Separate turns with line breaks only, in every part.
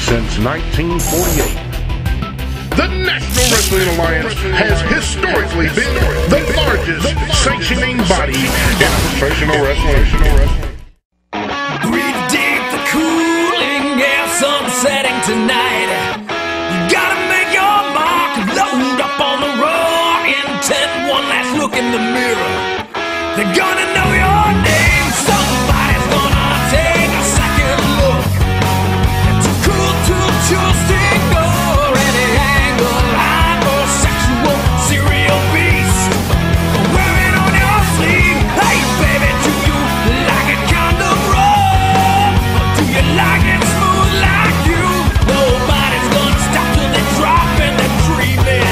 since 1948. The National Wrestling Alliance has historically been the largest sanctioning body in professional wrestling.
Breathe deep, the cooling air, sun setting tonight. You gotta make your mark, load up on the raw intent, one last look in the mirror. They're gonna know your name, somebody's gonna take a second look. Too cool to choose to ignore any angle, hypersexual serial beast. Wearing on your sleeve, hey baby, do you like it kind of rough? Or do you like it smooth like you? Nobody's gonna stop till they drop and they're dreaming.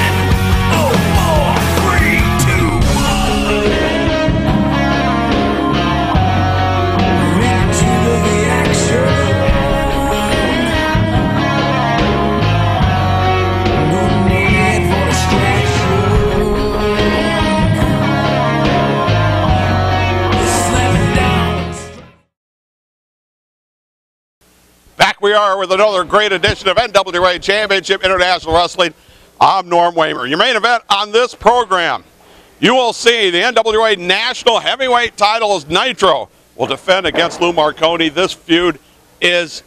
Oh, 4, 3, 2, 1. Into the action. No need for distraction. Slam it down.
Back we are with another great edition of NWA Championship International Wrestling. I'm Norm Waymer. Your main event on this program, you will see the NWA National Heavyweight titles. Nitro will defend against Lou Marconi. This feud is,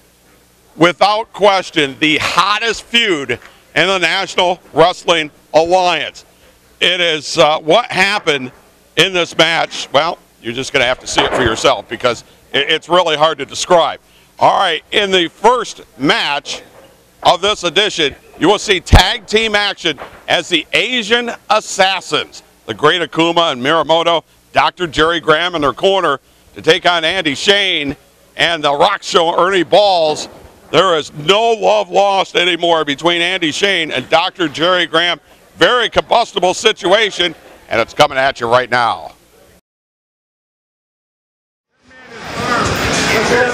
without question, the hottest feud in the National Wrestling Alliance. It is what happened in this match. Well, you're just going to have to see it for yourself because it's really hard to describe. All right, in the first match of this edition, you will see tag team action as the Asian Assassins, the Great Akuma and Miyamoto, Dr. Jerry Graham in their corner to take on Andy Chene and the rock show Ernie Ballz. There is no love lost anymore between Andy Chene and Dr. Jerry Graham. Very combustible situation, and it's coming at you right now.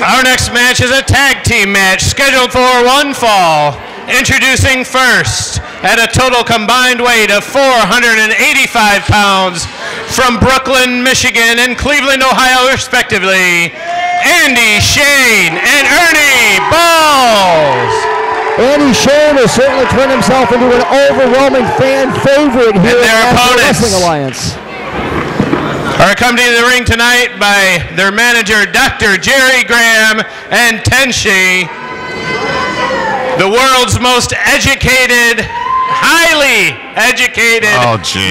Our next match is a tag team match scheduled for one fall. Introducing first, at a total combined weight of 485 pounds, from Brooklyn, Michigan, and Cleveland, Ohio, respectively, Andy Chene and Ernie Ballz.
Andy Chene has certainly turned himself into an overwhelming fan favorite here in the National Wrestling Alliance.
Are accompanied to the ring tonight by their manager, Dr. Jerry Graham, and Tenshi, the world's most educated, highly educated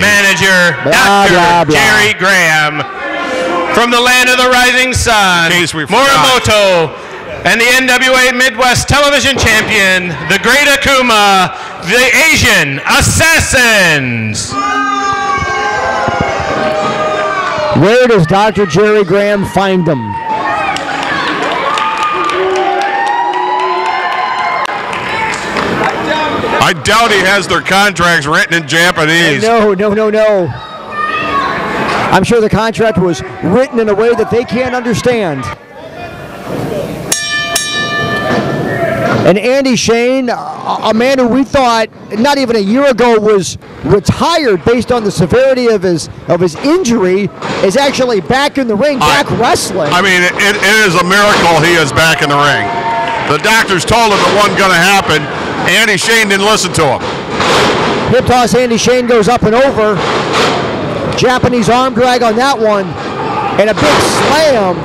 manager, Dr. Jerry Graham. From the land of the rising sun, Morimoto, and the NWA Midwest Television Champion, the Great Akuma, the Asian Assassins.
Where does Dr. Jerry Graham find them?
I doubt he has their contracts written in Japanese.
No. I'm sure the contract was written in a way that they can't understand. And Andy Chene, a man who we thought not even a year ago was retired based on the severity of his injury, is actually back in the ring, back wrestling.
I mean, it is a miracle he is back in the ring. The doctors told him it wasn't going to happen. Andy Chene didn't listen to him.
Hip toss, Andy Chene goes up and over. Japanese arm drag on that one. And a big slam.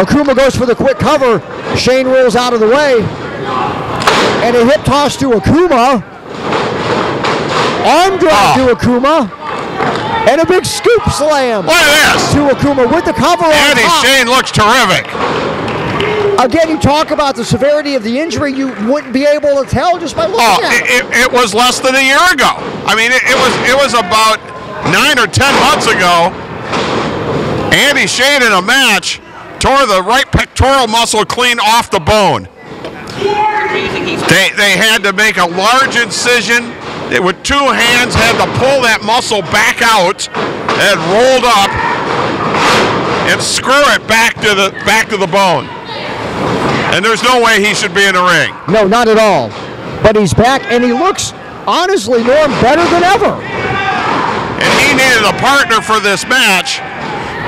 Akuma goes for the quick cover. Chene rolls out of the way. And a hip toss to Akuma. Arm drag to Akuma. And a big scoop slam.
Look at this.
To Akuma with the cover on
Andy
top.
Chene looks terrific.
Again, you talk about the severity of the injury, you wouldn't be able to tell just by looking at it.
It was less than a year ago. I mean, it was about 9 or 10 months ago. Andy Chene in a match tore the right pectoral muscle clean off the bone. They had to make a large incision. They, with two hands, had to pull that muscle back out and rolled up and screw it back to the bone. And there's no way he should be in the ring.
No, not at all. But he's back, and he looks, honestly, Norm, better than ever.
And he needed a partner for this match.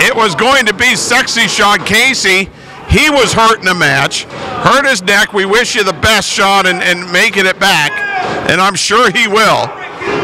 It was going to be Sexy Sean Casey He was hurt in the match, hurt his neck. We wish you the best, Sean, and making it back, and I'm sure he will.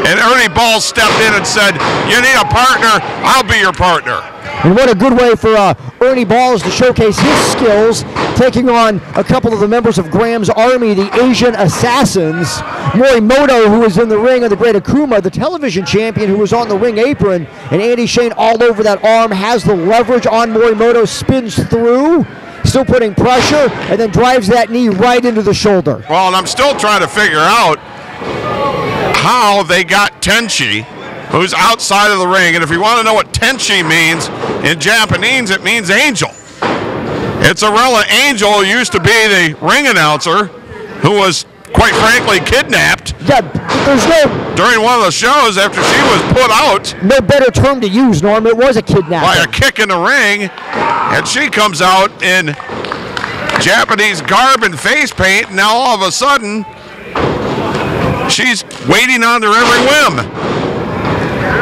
And Ernie Ballz stepped in and said, you need a partner, I'll be your partner.
And what a good way for Ernie Ballz to showcase his skills, taking on a couple of the members of Graham's Army, the Asian Assassins. Morimoto, who was in the ring, and the Great Akuma, the television champion, who was on the ring apron. And Andy Shane all over that arm, has the leverage on Morimoto, spins through, still putting pressure, and then drives that knee right into the shoulder.
Well, and I'm still trying to figure out how they got Tenchi, who's outside of the ring. And if you want to know what Tenchi means in Japanese, it means angel. It's Arella Angel, who used to be the ring announcer, who was, quite frankly, kidnapped.
Yeah, there's no...
during one of the shows after she was put out.
No better term to use, Norm. It was a kidnapping.
By a kick in the ring. And she comes out in Japanese garb and face paint. And now all of a sudden, she's waiting on their every whim.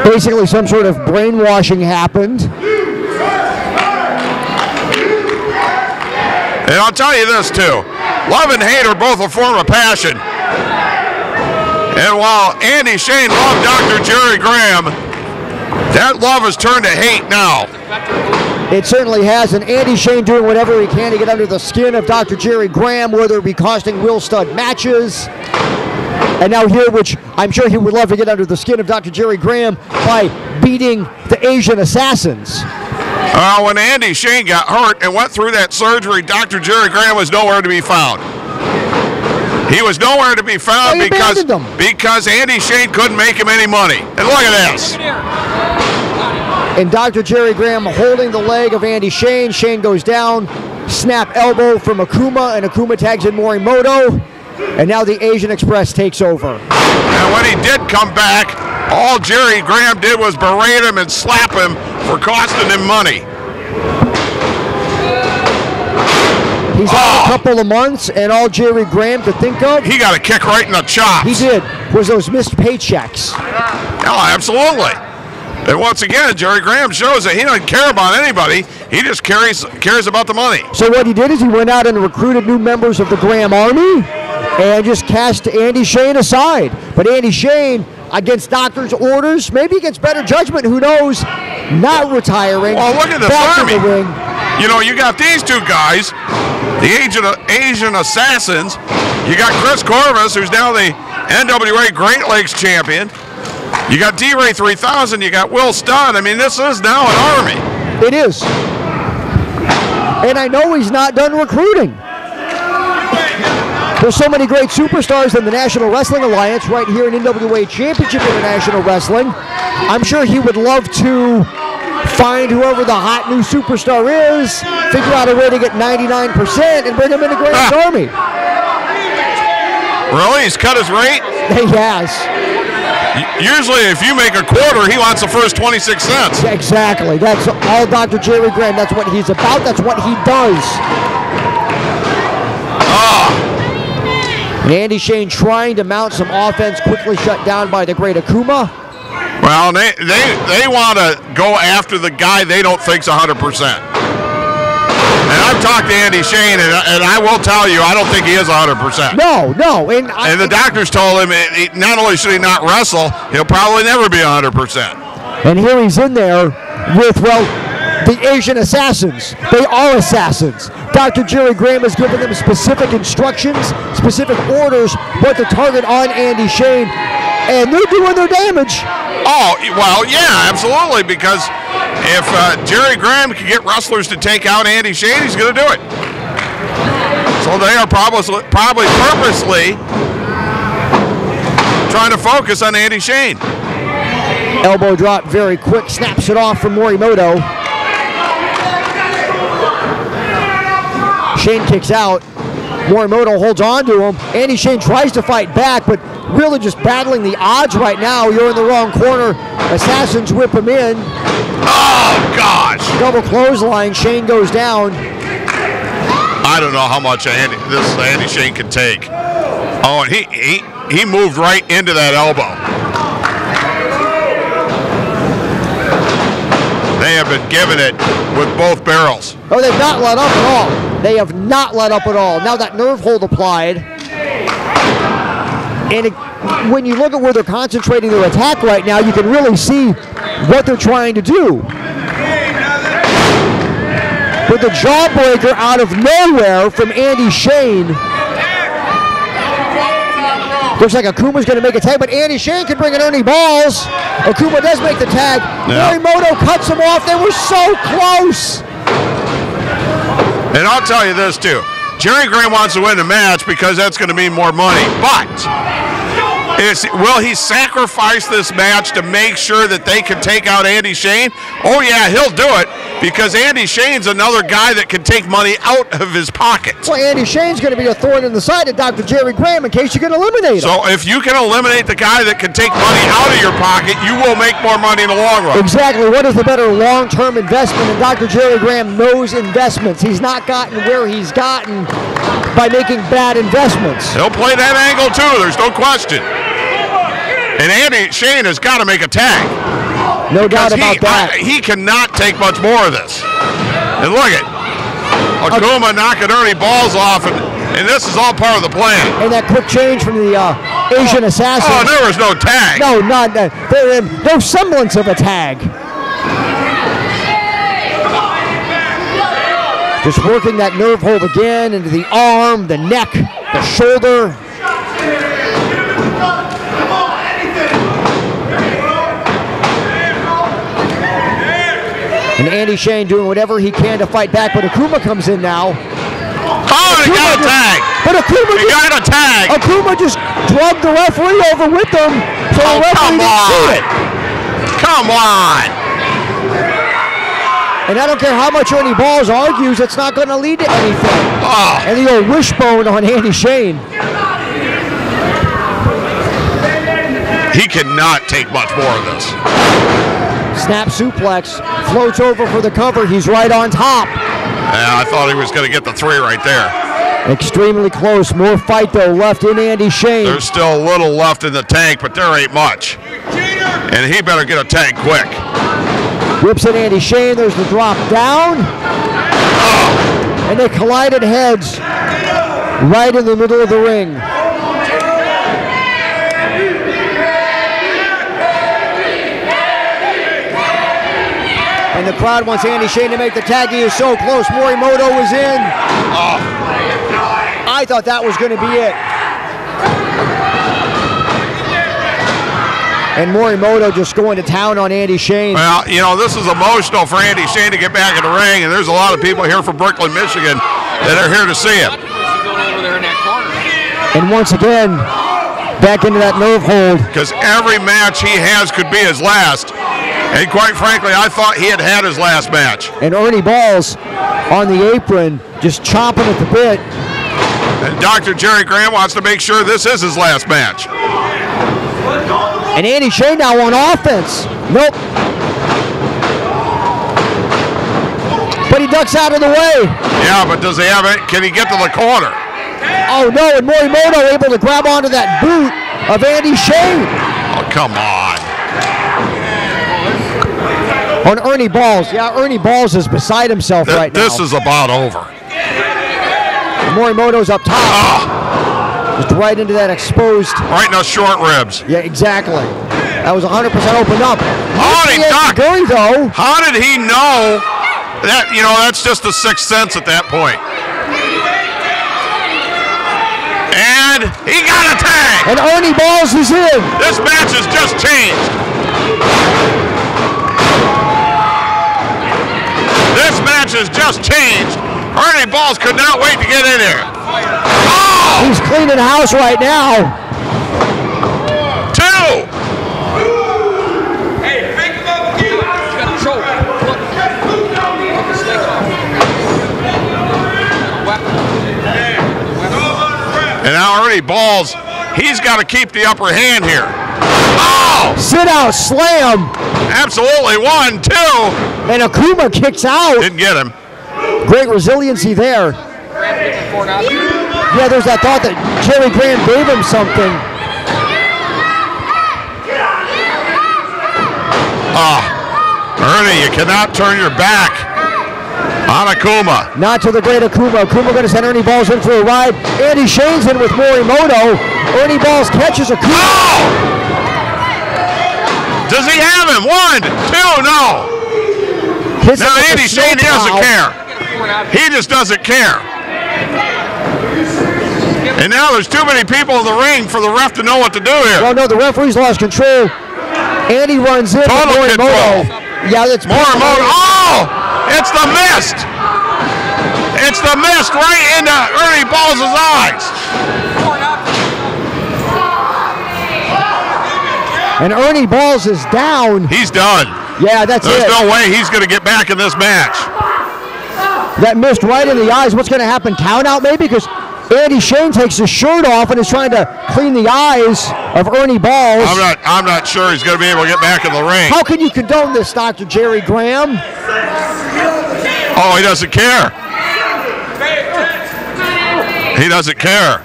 Basically, some sort of brainwashing happened.
And I'll tell you this, too. Love and hate are both a form of passion. And while Andy Shane loved Dr. Jerry Graham, that love has turned to hate now.
It certainly has, and Andy Shane doing whatever he can to get under the skin of Dr. Jerry Graham, whether it be costing Will Stud matches. And now here, which I'm sure he would love to get under the skin of Dr. Jerry Graham by beating the Asian Assassins.
When Andy Shane got hurt and went through that surgery, Dr. Jerry Graham was nowhere to be found. He was nowhere to be found because Andy Shane couldn't make him any money. And look at this.
And Dr. Jerry Graham holding the leg of Andy Shane. Shane goes down, snap elbow from Akuma, and Akuma tags in Morimoto. And now the Asian Express takes over.
And when he did come back, all Jerry Graham did was berate him and slap him for costing him money.
He's had a couple of months, and all Jerry Graham could think of...
He got a kick right in the chops.
He did. Was those missed paychecks.
Oh, absolutely. And once again, Jerry Graham shows that he doesn't care about anybody. He just cares about the money.
So what he did is he went out and recruited new members of the Graham Army and just cast Andy Shane aside. But Andy Shane, against doctor's orders, maybe against better judgment, who knows, not retiring.
Well, look at this Army. You know, you got these two guys, the Asian Assassins. You got Chris Corvus, who's now the NWA Great Lakes champion. You got D-Ray 3000, you got Will Stud. I mean, this is now an army.
It is. And I know he's not done recruiting. There's so many great superstars in the National Wrestling Alliance right here in NWA Championship International Wrestling. I'm sure he would love to find whoever the hot new superstar is, figure out a way to get 99% and bring him into Graham's Army.
Really? He's cut his rate?
He has.
Usually if you make a quarter, he wants the first 26 cents.
Exactly. That's all Dr. Jerry Graham. That's what he's about. That's what he does. And Andy Shane trying to mount some offense, quickly shut down by the Great Akuma.
Well, they want to go after the guy they don't think's 100%. And I've talked to Andy Shane, and I will tell you, I don't think he is 100%.
No.
And the doctors told him not only should he not wrestle, he'll probably never be 100%.
And here he's in there with, well, the Asian Assassins. They are assassins. Dr. Jerry Graham has given them specific instructions, specific orders, what to target on Andy Shane, and they're doing their damage.
Oh, well, yeah, absolutely, because if Jerry Graham can get wrestlers to take out Andy Shane, he's going to do it. So they are probably purposely trying to focus on Andy Shane.
Elbow drop very quick, snaps it off from Morimoto. Shane kicks out. Morimoto holds on to him. Andy Shane tries to fight back, but really just battling the odds right now. You're in the wrong corner. Assassins whip him in.
Oh, gosh.
Double clothesline. Shane goes down.
I don't know how much Andy Shane can take. Oh, and he moved right into that elbow. They have been giving it with both barrels.
Oh, they've not let up at all. They have not let up at all. Now that nerve hold applied. And when you look at where they're concentrating their attack right now, you can really see what they're trying to do. With the jawbreaker out of nowhere from Andy Chene. Looks like Akuma's going to make a tag, but Andy Chene can bring in Ernie Ballz. Akuma does make the tag. Morimoto cuts him off. They were so close.
And I'll tell you this too. Jerry Graham wants to win the match because that's going to mean more money. But will he sacrifice this match to make sure that they can take out Andy Chene? Oh yeah, he'll do it because Andy Shane's another guy that can take money out of his pocket.
Well, Andy Shane's going to be a thorn in the side of Dr. Jerry Graham in case you can eliminate him.
So if you can eliminate the guy that can take money out of your pocket, you will make more money in the long run.
Exactly. What is the better long-term investment? And Dr. Jerry Graham knows investments. He's not gotten where he's gotten by making bad investments.
He'll play that angle too, there's no question. And Andy Chene has got to make a tag.
No doubt about that.
He cannot take much more of this. And look at Akuma knocking Ernie Ballz off, and this is all part of the plan.
And that quick change from the Asian assassin.
Oh, there was no tag.
No, not that. No semblance of a tag. Just working that nerve hold again into the arm, the neck, the shoulder. And Andy Chene doing whatever he can to fight back, but Akuma comes in now.
Oh, he got a tag.
But Akuma
got a tag.
Akuma just drugged the referee over with them, so the referee didn't see it.
Come on.
And I don't care how much Ernie Ballz argues, it's not going to lead to anything.
Oh.
And the old wishbone on Andy Chene.
He cannot take much more of this.
Snap suplex, floats over for the cover. He's right on top.
Yeah, I thought he was going to get the 3 right there.
Extremely close. More fight, though, left in Andy Chene.
There's still a little left in the tank, but there ain't much. And he better get a tag quick.
Whips at Andy Chene. There's the drop down.
Oh.
And they collided heads right in the middle of the ring. And the crowd wants Andy Chene to make the tag. He is so close. Morimoto is in.
Oh.
I thought that was going to be it. And Morimoto just going to town on Andy Chene.
Well, you know, this is emotional for Andy Chene to get back in the ring, and there's a lot of people here from Brooklyn, Michigan that are here to see him.
And once again, back into that nerve hold.
Because every match he has could be his last. And quite frankly, I thought he had his last match.
And Ernie Ballz on the apron, just chomping at the bit.
And Dr. Jerry Graham wants to make sure this is his last match.
And Andy Chene now on offense. Nope. But he ducks out of the way.
Yeah, but does he have it? Can he get to the corner?
Oh no, and Morimoto able to grab onto that boot of Andy Chene.
Oh, come on.
On Ernie Ballz. Yeah, Ernie Ballz is beside himself right now.
This is about over.
Morimoto's up top. Just right into that exposed.
Right in the short ribs.
Yeah, exactly. That was 100% opened up.
Oh, he ducked.
Though.
How did he know that? You know, that's just the sixth sense at that point. And he got a tag.
And Ernie Ballz is in.
This match has just changed. This match has just changed. Ernie Ballz could not wait to get in here. Oh!
He's cleaning house right now.
2.
Hey, pick him up again. He's got a choke. Look. Look the snake off.
And now Ernie Ballz, he's got to keep the upper hand here. Oh!
Sit out slam.
Absolutely. 1, 2.
And Akuma kicks out.
Didn't get him.
Great resiliency there. Yeah, there's that thought that Jerry Graham gave him something.
Ernie, you cannot turn your back On Akuma.
Not to the great Akuma. Akuma going to send Ernie Ballz in for a ride. Andy Shane's in with Morimoto. Ernie Ballz catches Akuma.
Oh! Does he have him? 1, 2, no. Now Andy Shane, he doesn't care. He just doesn't care. And now there's too many people in the ring for the ref to know what to do here.
Well, no, the referee's lost control. Andy runs in.
Total control.
Yeah, that's
Morimoto. Oh! It's the mist. It's the mist right into Ernie Ballz' eyes.
And Ernie Ballz is down.
He's done.
Yeah, that's
There's
it.
no way he's going to get back in this match.
That missed right in the eyes. What's going to happen? Count out maybe? Because Andy Shane takes his shirt off and is trying to clean the eyes of Ernie Ballz.
I'm not sure he's going to be able to get back in the ring.
How can you condone this, Dr. Jerry Graham?
Oh, he doesn't care. He doesn't care.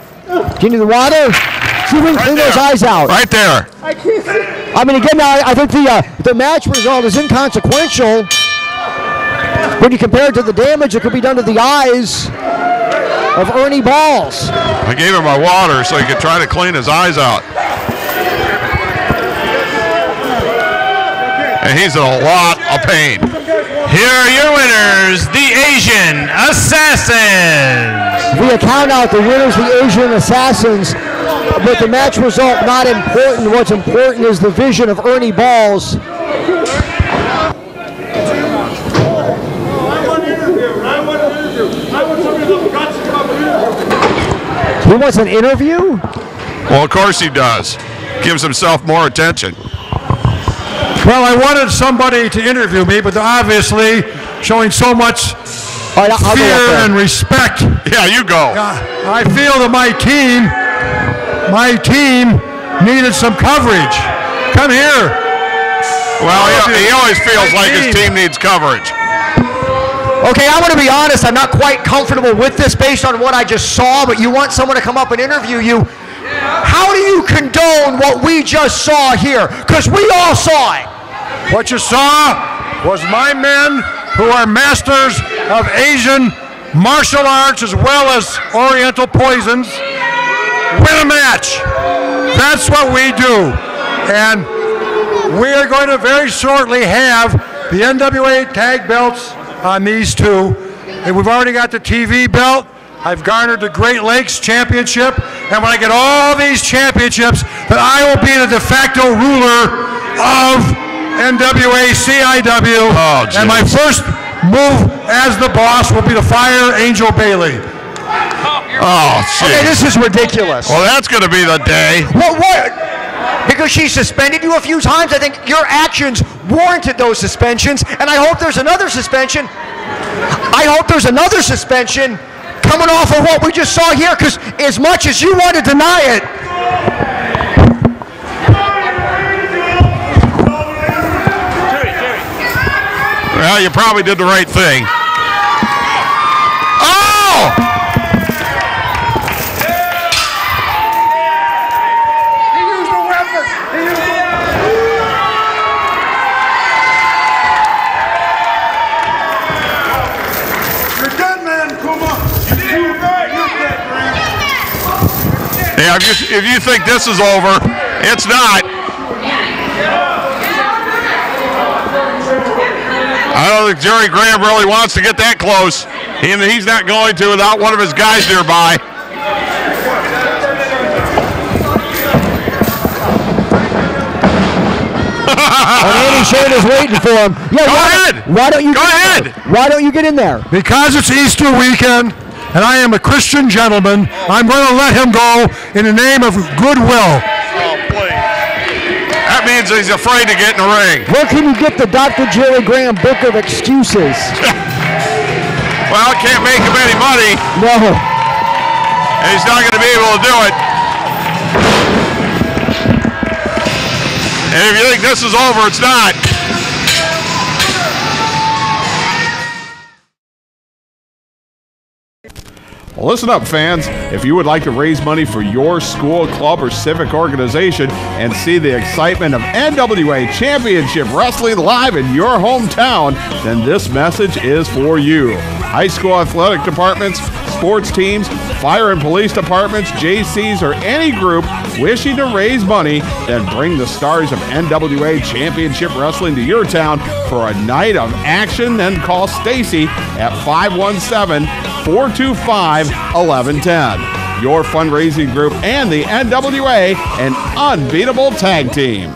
Do you need the water? See if we can clean those eyes out.
Right there.
I mean, again, I think the match result is inconsequential when you compare it to the damage that could be done to the eyes of Ernie Ballz.
I gave him my water so he could try to clean his eyes out. And he's in a lot of pain.
Here are your winners, the Asian Assassins.
We count out the winners, the Asian Assassins, but the match result not important. What's important is the vision of Ernie Ballz. He wants an interview?
Well, of course he does. Gives himself more attention.
Well, I wanted somebody to interview me, but they're obviously showing so much fear and respect.
Yeah, you go.
I feel that my team needed some coverage. Come here.
Well, he always feels like his team needs coverage.
Okay, I'm going to be honest. I'm not quite comfortable with this based on what I just saw, but you want someone to come up and interview you. How do you condone what we just saw here? Because we all saw it.
What you saw was my men who are masters of Asian martial arts as well as Oriental poisons win a match. That's what we do. And we are going to very shortly have the NWA tag belts on these two. And we've already got the TV belt. I've garnered the Great Lakes Championship. And when I get all these championships, then I will be the de facto ruler of NWA CIW.
Oh,
and my first move as the boss will be to fire Angel Bailey.
Oh, shit.
Okay, this is ridiculous.
Well, that's going to be the day.
What? Because she suspended you a few times? I think your actions warranted those suspensions, and I hope there's another suspension. Coming off of what we just saw here, because as much as you want to deny it.
Well, you probably did the right thing. Oh!
He used a weapon. You're dead, man, Kuma. You're dead, man.
Yeah, if you think this is over, it's not. I don't think Jerry Graham really wants to get that close. He's not going to without one of his guys nearby.
And Andy Shane is waiting for him. Yeah,
Go ahead.
Why don't you
Go ahead.
Why don't you get in there?
Because it's Easter weekend, and I am a Christian gentleman, I'm going to let him go in the name of goodwill.
Oh, please. That means he's afraid to get in the ring.
Where can you get the Dr. Jerry Graham book of excuses?
Well, can't make him any money.
No.
And he's not going to be able to do it. And if you think this is over, it's not. Well, listen up, fans. If you would like to raise money for your school, club, or civic organization and see the excitement of NWA Championship Wrestling live in your hometown, then this message is for you.
high school athletic departments, sports teams, fire and police departments, JCs, or any group wishing to raise money, then bring the stars of NWA Championship Wrestling to your town for a night of action. Then call Stacy at 517-425-1110. Your fundraising group and the NWA, an unbeatable tag team.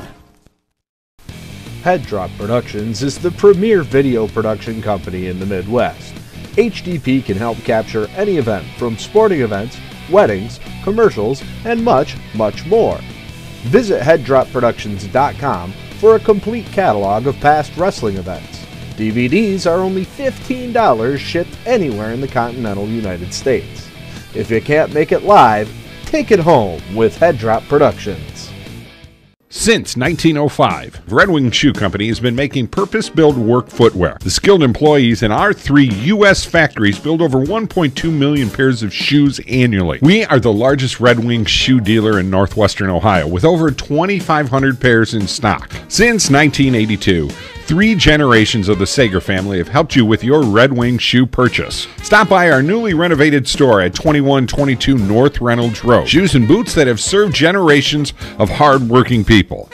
Head Drop Productions is the premier video production company in the Midwest. HDP can help capture any event from sporting events, weddings, commercials, and much, much more. Visit headdropproductions.com for a complete catalog of past wrestling events. DVDs are only $15 shipped anywhere in the continental United States. If you can't make it live, take it home with Head Drop Productions.
Since 1905, Red Wing Shoe Company has been making purpose-built work footwear. The skilled employees in our 3 U.S. factories build over 1.2 million pairs of shoes annually. We are the largest Red Wing shoe dealer in northwestern Ohio with over 2,500 pairs in stock. Since 1982, 3 generations of the Sager family have helped you with your Red Wing shoe purchase. Stop by our newly renovated store at 2122 North Reynolds Road. Shoes and boots that have served generations of hard-working people.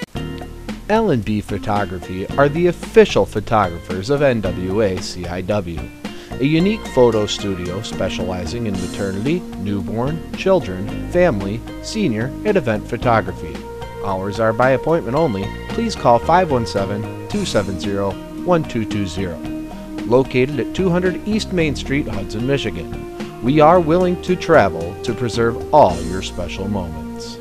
L&B Photography are the official photographers of NWA CIW, a unique photo studio specializing in maternity, newborn, children, family, senior, and event photography. Hours are by appointment only. Please call 517-270-1220. Located at 200 East Main Street, Hudson, Michigan. We are willing to travel to preserve all your special moments.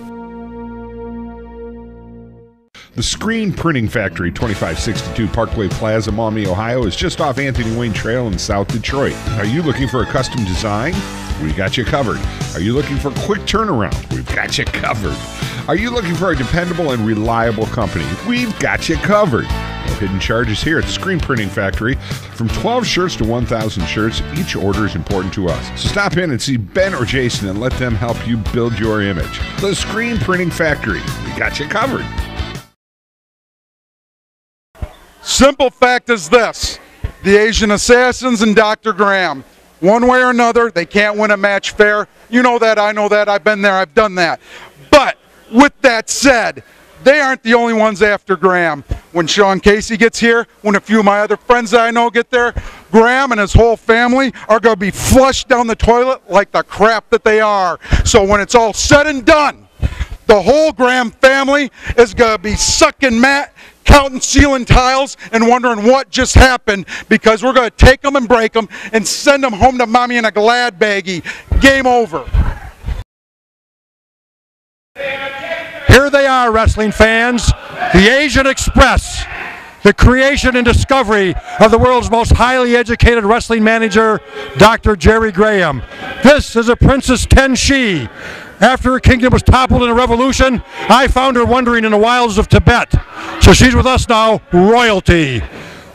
The Screen Printing Factory, 2562 Parkway Plaza, Maumee, Ohio, is just off Anthony Wayne Trail in South Detroit. Are you looking for a custom design? We got you covered. Are you looking for a quick turnaround? We've got you covered. Are you looking for a dependable and reliable company? We've got you covered. No hidden charges here at the Screen Printing Factory. From 12 shirts to 1,000 shirts, each order is important to us. So stop in and see Ben or Jason and let them help you build your image. The Screen Printing Factory. We got you covered.
Simple fact is this: the Asian Assassins and Dr. Graham, one way or another, they can't win a match fair. You know that, I know that, I've been there, I've done that. But with that said, they aren't the only ones after Graham. When Sean Casey gets here, when a few of my other friends that I know get there, Graham and his whole family are going to be flushed down the toilet like the crap that they are. So when it's all said and done, the whole Graham family is going to be sucking mat, counting ceiling tiles, and wondering what just happened, because we're going to take them and break them and send them home to mommy in a glad baggie. Game over.
Here they are, wrestling fans, the Asian Express, the creation and discovery of the world's most highly educated wrestling manager, Dr. Jerry Graham. This is a Princess Tenshi. After her kingdom was toppled in a revolution, I found her wandering in the wilds of Tibet. So she's with us now, royalty.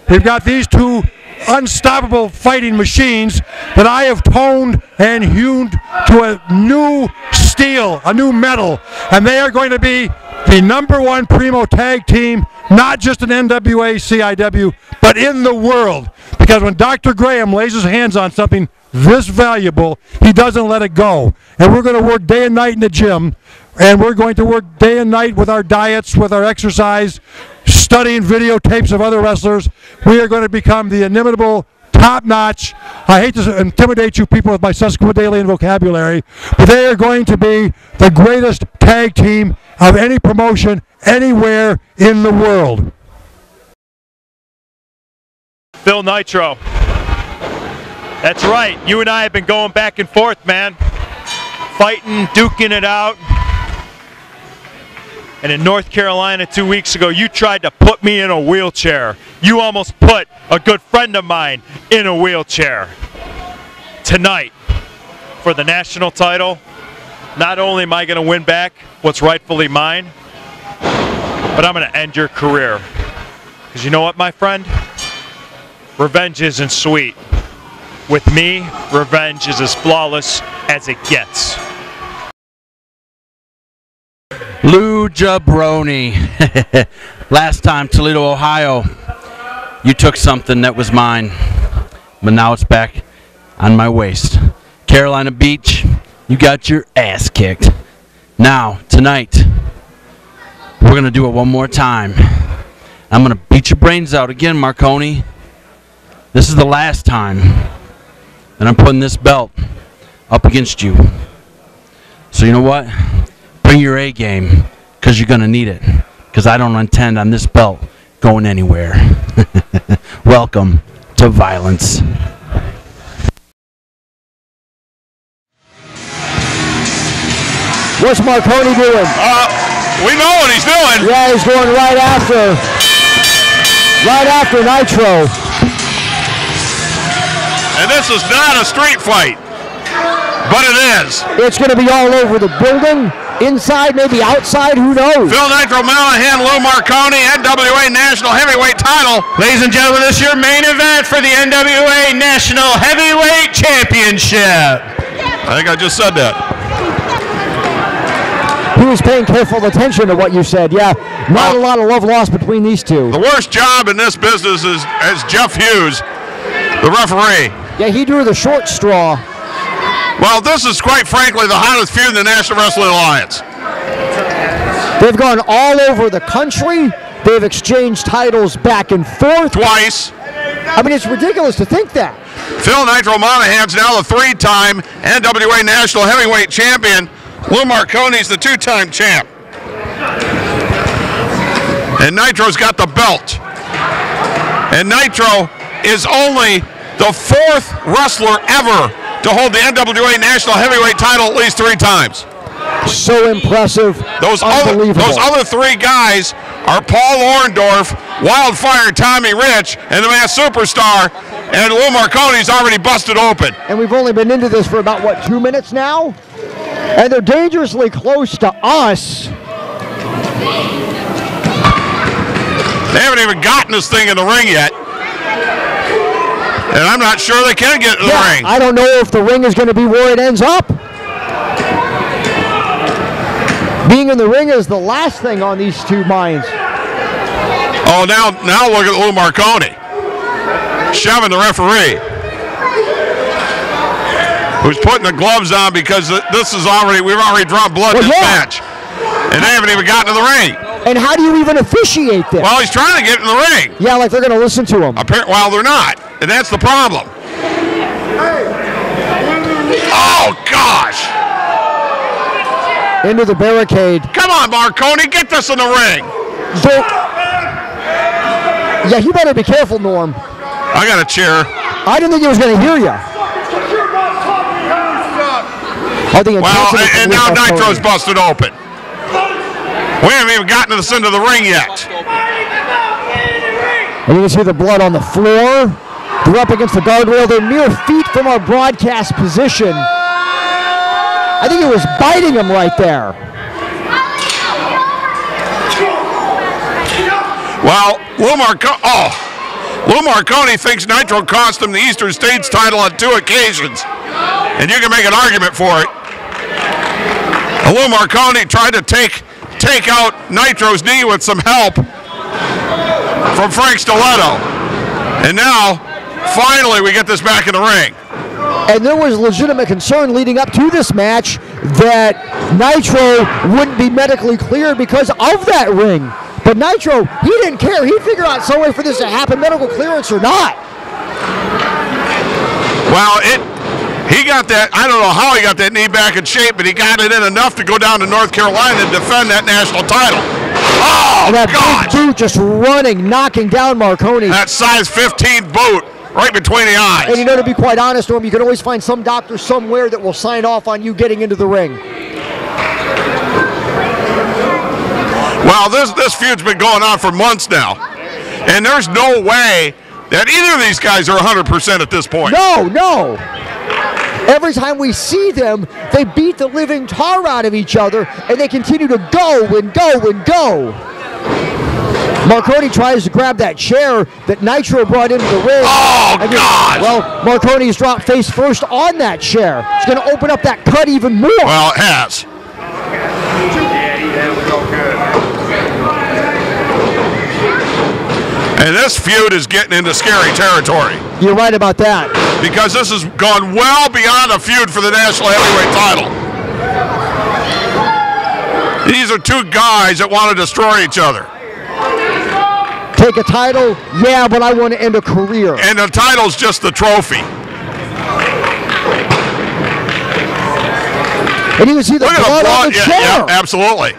We've got these two unstoppable fighting machines that I have toned and hewn to a new steel, a new metal, and they are going to be the #1 primo tag team, not just in NWA CIW, but in the world. Because when Dr. Graham lays his hands on something this valuable, he doesn't let it go. And we're going to work day and night in the gym, and we're going to work day and night with our diets, with our exercise, studying videotapes of other wrestlers. We are going to become the inimitable, top-notch, I hate to intimidate you people with my sesquipedalian vocabulary, but they are going to be the greatest tag team of any promotion anywhere in the world.
Phil Nitro. That's right, you and I have been going back and forth, man. Fighting, duking it out. And in North Carolina 2 weeks ago, you tried to put me in a wheelchair. You almost put a good friend of mine in a wheelchair. Tonight, for the national title, not only am I going to win back what's rightfully mine, but I'm going to end your career. Because you know what, my friend? Revenge isn't sweet. With me, revenge is as flawless as it gets.
Lou Jabroni. Last time, Toledo, Ohio, you took something that was mine, but now it's back on my waist. Carolina Beach, you got your ass kicked. Now, tonight, we're going to do it one more time. I'm going to beat your brains out again, Marconi. This is the last time that I'm putting this belt up against you. So you know what? Bring your A game, because you're going to need it. Because I don't intend on this belt going anywhere. Welcome to violence.
What's Marconi doing?
We know what he's doing.
Yeah, he's going right after Nitro.
And this is not a street fight, but it is.
It's going to be all over the building, inside, maybe outside, who knows?
Phil Nitro Monahan, Lou Marconi, NWA National Heavyweight title.
Ladies and gentlemen, this is your main event for the NWA National Heavyweight Championship.
I think I just said that.
He was paying careful attention to what you said. Yeah, not a lot of love lost between these two.
The worst job in this business is Jeff Hughes, the referee.
Yeah, he drew the short straw.
Well, this is quite frankly the hottest feud in the National Wrestling Alliance.
They've gone all over the country. They've exchanged titles back and forth.
Twice.
I mean, it's ridiculous to think that.
Phil Nitro Monahan's now the 3-time NWA National Heavyweight Champion. Lou Marconi's the 2-time champ. And Nitro's got the belt. And Nitro is only the 4th wrestler ever to hold the NWA National Heavyweight title at least 3 times.
So impressive. Unbelievable.
Those other 3 guys are Paul Orndorff, Wildfire Tommy Rich, and the Masked Superstar. And Lou Marconi's already busted open.
And we've only been into this for about, what, 2 minutes now? And they're dangerously close to us.
They haven't even gotten this thing in the ring yet. And I'm not sure they can get in the ring.
I don't know if the ring is going to be where it ends up. Being in the ring is the last thing on these 2 minds.
Oh, now look at Lou Marconi shoving the referee, who's putting the gloves on because we've already drawn blood in this match. And they haven't even gotten to the ring.
And how do you even officiate this?
Well, he's trying to get in the ring.
Yeah, like they're going to listen to him.
Well, they're not. And that's the problem. Oh, gosh.
Into the barricade.
Come on, Marconi, get this in the ring.
Yeah, you better be careful, Norm.
I got a chair.
I didn't think he was going to hear you.
Well, and now Nitro's busted open. We haven't even gotten this into the ring yet.
And you can see the blood on the floor. They're up against the guardrail. They're mere feet from our broadcast position. I think it was biting him right there.
Well, Lou Marconi thinks Nitro cost him the Eastern States title on 2 occasions. And you can make an argument for it. Lou Marconi tried to take out Nitro's knee with some help from Frank Toledo. And now, finally, we get this back in the ring.
And there was legitimate concern leading up to this match that Nitro wouldn't be medically cleared because of that ring. But Nitro, he didn't care. He'd figure out some way for this to happen, medical clearance or not.
Well, he got that, I don't know how he got that knee back in shape, but he got it in enough to go down to North Carolina and defend that national title. Oh,
and that
God!
big boot just running, knocking down Marconi.
That size 15 boot right between the eyes.
And you know, to be quite honest, Norm, you can always find some doctor somewhere that will sign off on you getting into the ring.
Well, this feud's been going on for months now. And there's no way that either of these guys are 100% at this point.
No. Every time we see them, they beat the living tar out of each other, and they continue to go and go and go. Marconi tries to grab that chair that Nitro brought into the ring.
Oh, God!
Well, Marconi's dropped face first on that chair. It's going to open up that cut even more.
Well, it has. And this feud is getting into scary territory.
You're right about that.
because this has gone well beyond a feud for the national heavyweight title. These are two guys that want to destroy each other.
Take a title? Yeah, but I want to end a career.
And the title's just the trophy.
And you can see the blood on the chair.
Yeah, absolutely.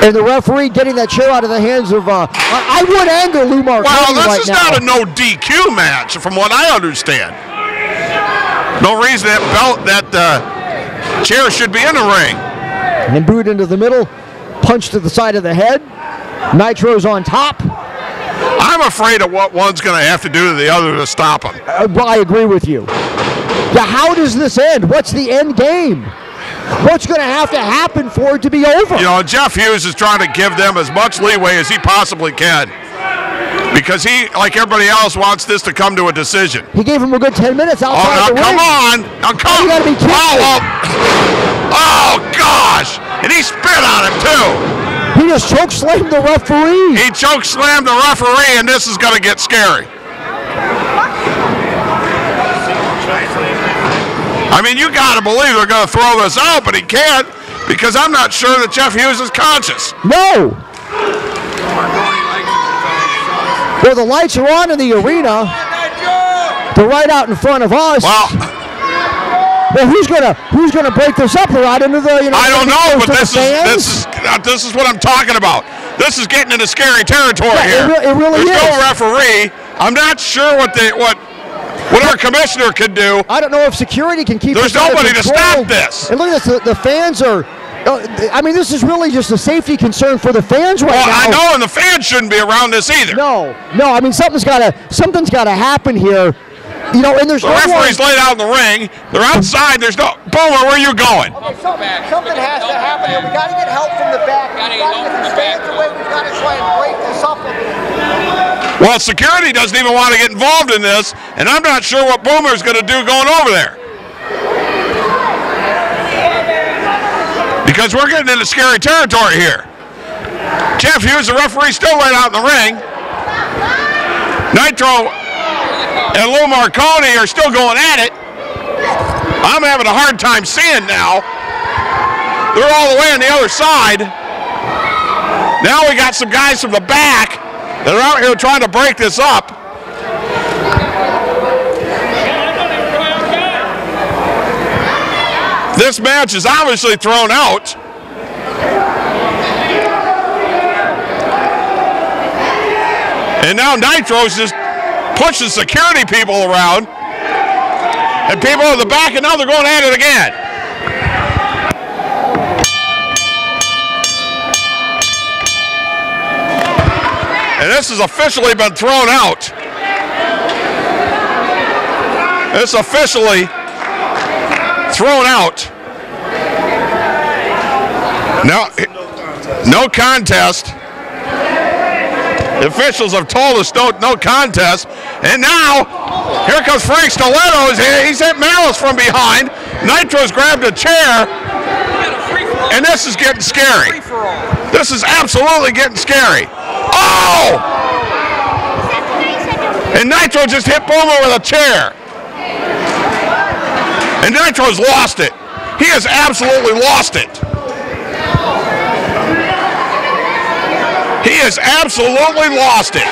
And the referee getting that chair out of the hands of, I would anger Lou Marconi right now.
Well, this is not a no DQ match, from what I understand. No reason that chair should be in the ring.
And booed into the middle, punch to the side of the head. Nitro's on top.
I'm afraid of what one's going to have to do to the other to stop him.
Well, I agree with you. Yeah, how does this end? What's the end game? What's going to have to happen for it to be over?
You know, Jeff Hughes is trying to give them as much leeway as he possibly can, because he, like everybody else, wants this to come to a decision.
He gave him a good 10 minutes outside the ring.
Come on! Now come!
You got to be kidding.
Oh gosh! And he spit on him too.
He just choke slammed the referee.
He choke slammed the referee, and this is going to get scary. I mean, you got to believe they're going to throw this out, but he can't, because I'm not sure that Jeff Hughes is conscious.
No. Well, the lights are on in the arena. They're right out in front of us. Well, who's gonna break this up right into the?
I don't know, but this is what I'm talking about. This is getting into scary territory here.
It really is.
There's no referee. I'm not sure what our commissioner can do.
I don't know if security can keep.
There's nobody to stop this.
And look at this. The fans are. I mean, this is really just a safety concern for the fans right now.
I know, and the fans shouldn't be around this either.
No. I mean, something's got to happen here. You know, and there's
the referee's laid out in the ring. They're outside. There's no. Boomer, where are you going?
Okay, something has to happen here. We got to get help from the back. We've got to get these fans away. We've got to try and break this up.
Well, security doesn't even want to get involved in this, and I'm not sure what Boomer's going to do going over there. Because we're getting into scary territory here. Jeff Hughes, the referee, still laid out in the ring. Nitro and Lou Marconi are still going at it. I'm having a hard time seeing now. They're all the way on the other side. Now we got some guys from the back that are out here trying to break this up. This match is obviously thrown out. And now Nitro's just pushing security people around. And people in the back, and now they're going at it again. And this has officially been thrown out. It's officially thrown out. No contest. The officials have told us no contest. And now, here comes Frank Toledo. He's hit Malice from behind. Nitro's grabbed a chair. And this is getting scary. This is absolutely getting scary. Oh! And Nitro just hit Boomer with a chair. And Nitro's lost it. He has absolutely lost it. He has absolutely lost it.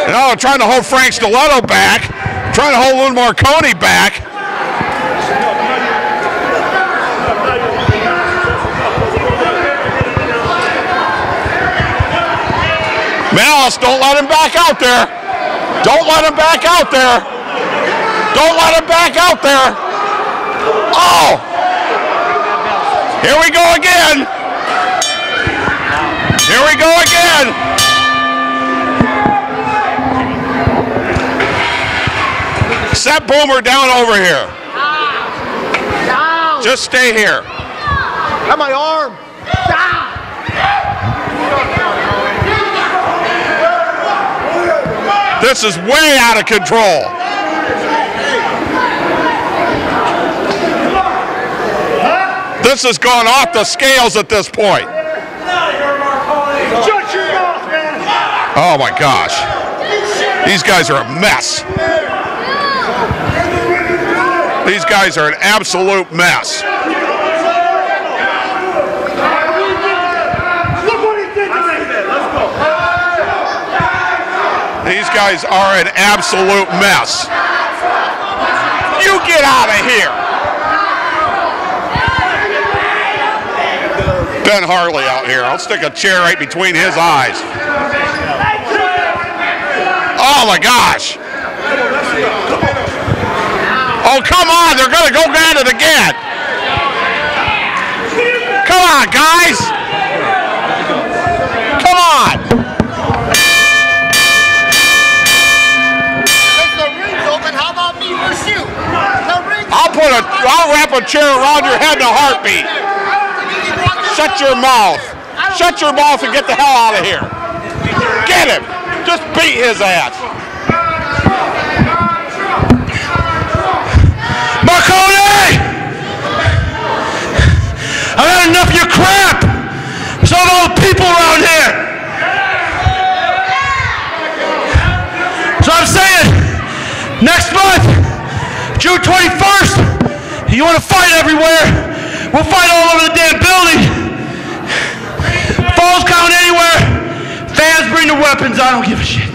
Now trying to hold Frank Toledo back, trying to hold Lou Marconi back. Malice, don't let him back out there. Don't let him back out there. Don't let him back out there. Oh! Here we go again. Here we go again. Set Boomer down over here.
Down.
Just stay here.
Got my arm. Down.
This is way out of control. This has gone off the scales at this point. Oh my gosh. These guys are a mess. These guys are an absolute mess. These guys are an absolute mess. You get out of here. Ben Harley out here. I'll stick a chair right between his eyes. Oh my gosh. Oh, come on. They're going to go at it again. Come on, guys. Come on. I'll wrap a chair around your head in a heartbeat. Shut your mouth. Shut your mouth and get the hell out of here. Get him. Just beat his ass.
Marconi! I've had enough of your crap. There's all the people around here. So I'm saying, next month, June 21st, you want to fight everywhere, we'll fight all over the damn building. Falls count anywhere. Fans bring the weapons, I don't give a shit.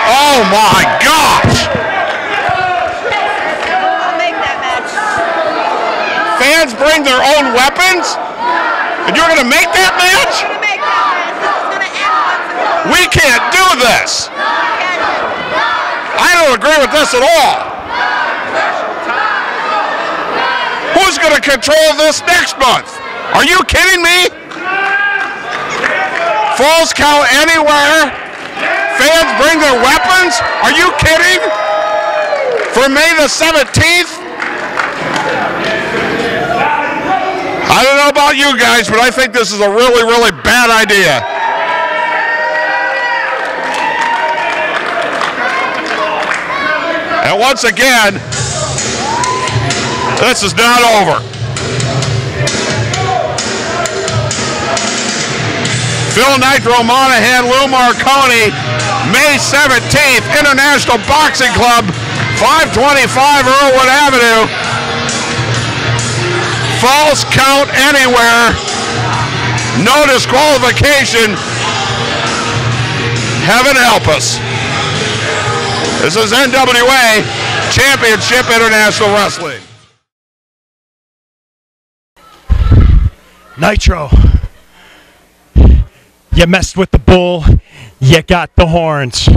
Oh my gosh.
I'll make that match.
Fans bring their own weapons? And you're going to make that match?
I'm gonna make that match. This is gonna end once and for all.
We can't do this. I don't agree with this at all. Who's going to control this next month? Are you kidding me? Falls count anywhere. Fans bring their weapons. Are you kidding? For May the 17th? I don't know about you guys, but I think this is a really, really bad idea. And once again, this is not over. Phil Nitro Monahan, Lou Marconi, May 17th, International Boxing Club, 525 Irwin Avenue. Falls count anywhere. No disqualification. Heaven help us. This is NWA Championship International Wrestling.
Nitro, you messed with the bull, you got the horns.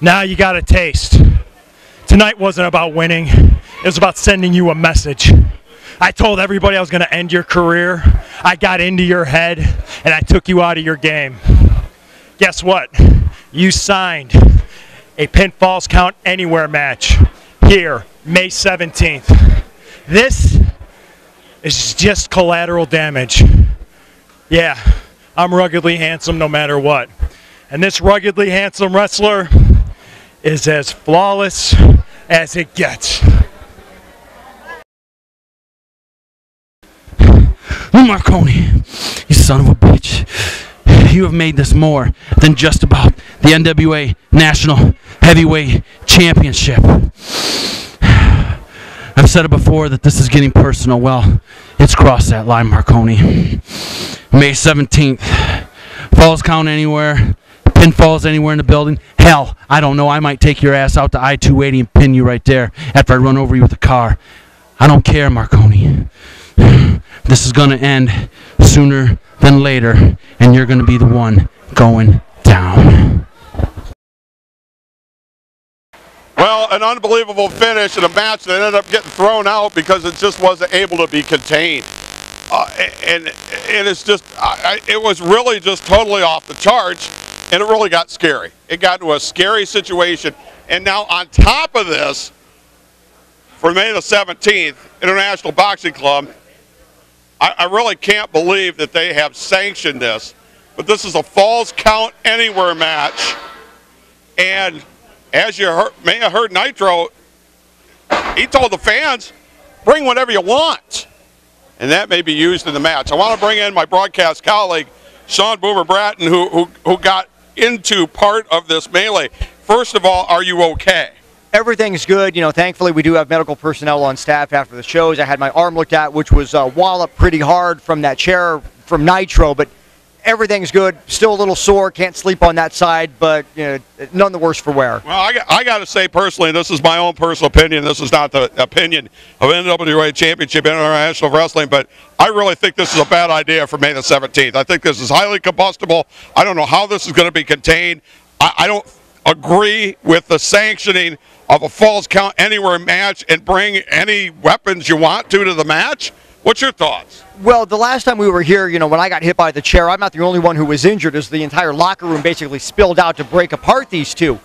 Now you got a taste. Tonight wasn't about winning, it was about sending you a message. I told everybody I was going to end your career. I got into your head, and I took you out of your game. Guess what? You signed a Pin Falls Count Anywhere match here, May 17th. This is just collateral damage. Yeah, I'm ruggedly handsome no matter what. And this ruggedly handsome wrestler is as flawless as it gets.
Marconi, you son of a bitch. You have made this more than just about the NWA National Heavyweight Championship. I've said it before that this is getting personal. Well, it's crossed that line, Marconi. May 17th. Falls count anywhere. Pinfalls anywhere in the building. Hell, I don't know. I might take your ass out to I-280 and pin you right there after I run over you with a car. I don't care, Marconi. This is going to end sooner than later, and you're going to be the one going down.
Well, an unbelievable finish in a match that ended up getting thrown out because it just wasn't able to be contained. And it's just, it was really just totally off the charts, and it really got scary. It got to a scary situation. And now on top of this, for May the 17th, International Boxing Club, I really can't believe that they have sanctioned this, but this is a Falls Count Anywhere match. And as you may have heard Nitro, he told the fans, bring whatever you want. And that may be used in the match. I want to bring in my broadcast colleague, Sean Boomer Bratton, who got into part of this melee. First of all, are you okay?
Everything's good. You know, thankfully we do have medical personnel on staff after the shows. I had my arm looked at, which was walloped pretty hard from that chair from Nitro, but everything's good. Still a little sore. Can't sleep on that side, but you know, none the worse for wear.
Well, I got to say personally, this is my own personal opinion. This is not the opinion of NWA Championship International Wrestling, but I really think this is a bad idea for May the 17th. I think this is highly combustible. I don't know how this is going to be contained. I don't agree with the sanctioning of a Falls Count Anywhere match and bring any weapons you want to the match. What's your thoughts?
Well, the last time we were here, you know, when I got hit by the chair, I'm not the only one who was injured, as the entire locker room basically spilled out to break apart these two.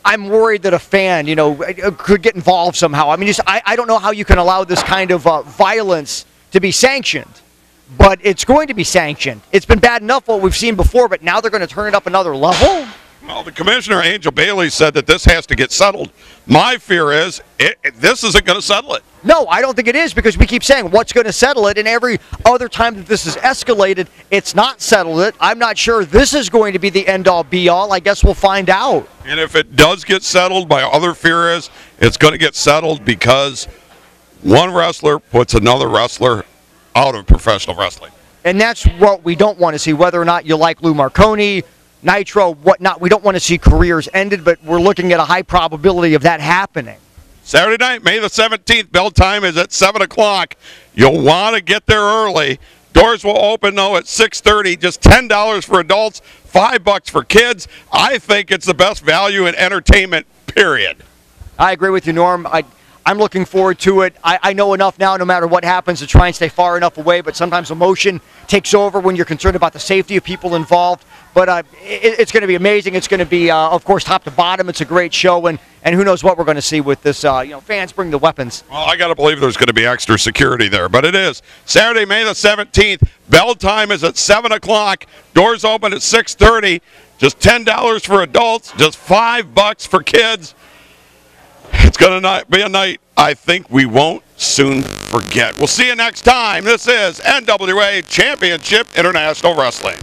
I'm worried that a fan, you know, could get involved somehow. I mean, I don't know how you can allow this kind of violence to be sanctioned, but it's going to be sanctioned. It's been bad enough what we've seen before, but now they're going to turn it up another level?
Well, the commissioner, Angel Bailey, said that this has to get settled. My fear is this isn't going to settle it.
No, I don't think it is, because we keep saying what's going to settle it, and every other time that this has escalated, it's not settled it. I'm not sure this is going to be the end-all, be-all. I guess we'll find out.
And if it does get settled, my other fear is it's going to get settled because one wrestler puts another wrestler out of professional wrestling.
And that's what we don't want to see, whether or not you like Lou Marconi, Nitro, whatnot. We don't want to see careers ended, but we're looking at a high probability of that happening.
Saturday night, May the 17th, bell time is at 7 o'clock. You'll want to get there early. Doors will open, though, at 6:30. Just $10 for adults, $5 for kids. I think it's the best value in entertainment, period.
I agree with you, Norm. I'm looking forward to it. I know enough now, no matter what happens, to try and stay far enough away, but sometimes emotion takes over when you're concerned about the safety of people involved. But it's going to be amazing. It's going to be, of course, top to bottom. It's a great show, and who knows what we're going to see with this. You know, fans bring the weapons.
Well, I got to believe there's going to be extra security there, but it is. Saturday, May the 17th, bell time is at 7 o'clock. Doors open at 6:30. Just $10 for adults, just $5 for kids. It's going to be a night I think we won't soon forget. We'll see you next time. This is NWA Championship International Wrestling.